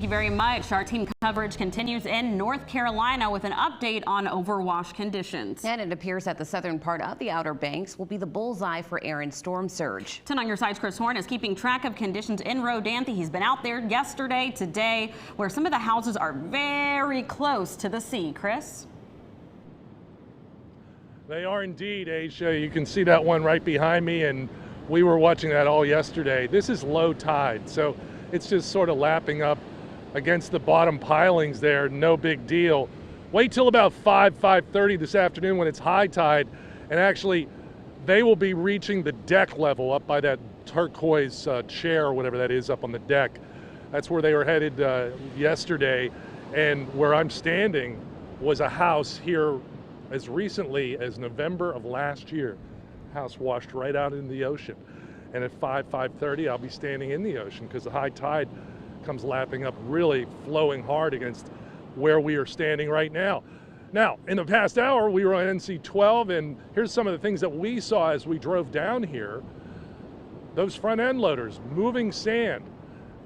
Thank you very much. Our team coverage continues in North Carolina with an update on overwash conditions. And it appears that the southern part of the Outer Banks will be the bullseye for Erin's storm surge. 10 on your side's Chris Horn is keeping track of conditions in Rodanthe. He's been out there yesterday, today, where some of the houses are very close to the sea. Chris? They are indeed, Asia. You can see that one right behind me, and we were watching that all yesterday. This is low tide, so it's just sort of lapping up against the bottom pilings there, no big deal. Wait till about 5:30 this afternoon when it's high tide, and actually they will be reaching the deck level up by that turquoise chair or whatever that is up on the deck. That's where they were headed yesterday, and where I'm standing was a house here as recently as November of last year. House washed right out in the ocean, and at 5:30 I'll be standing in the ocean because the high tide comes lapping up, really flowing hard against where we are standing right now. Now, in the past hour, we were on NC 12, and here's some of the things that we saw as we drove down here. Those front end loaders moving sand.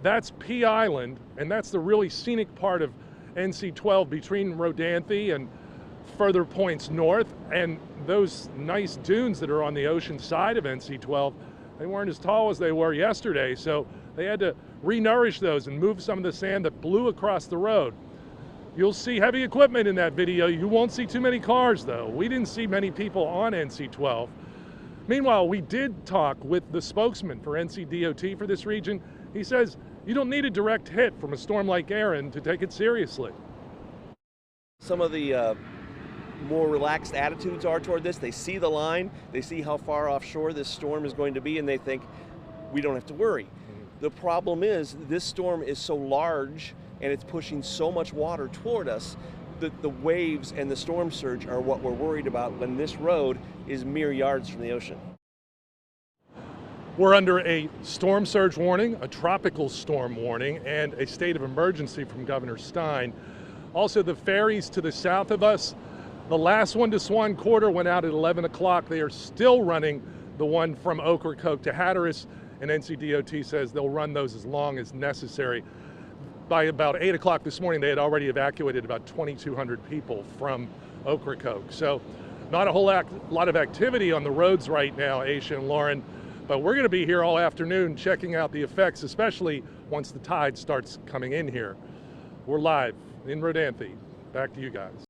That's Pea Island, and that's the really scenic part of NC 12 between Rodanthe and further points north. And those nice dunes that are on the ocean side of NC 12, they weren't as tall as they were yesterday, so they had to re-nourish those and move some of the sand that blew across the road. You'll see heavy equipment in that video. You won't see too many cars, though. We didn't see many people on NC 12. Meanwhile, we did talk with the spokesman for NCDOT for this region. He says you don't need a direct hit from a storm like Erin to take it seriously. Some of the more relaxed attitudes are toward this. They see the line, they see how far offshore this storm is going to be, and they think we don't have to worry. The problem is this storm is so large and it's pushing so much water toward us that the waves and the storm surge are what we're worried about when this road is mere yards from the ocean. We're under a storm surge warning, a tropical storm warning, and a state of emergency from Governor Stein. Also, the ferries to the south of us, the last one to Swan Quarter went out at 11 o'clock. They are still running the one from Ocracoke to Hatteras, and NCDOT says they'll run those as long as necessary. By about 8 o'clock this morning, they had already evacuated about 2,200 people from Ocracoke. So not a whole lot of activity on the roads right now, Aisha and Lauren, but we're going to be here all afternoon checking out the effects, especially once the tide starts coming in here. We're live in Rodanthe. Back to you guys.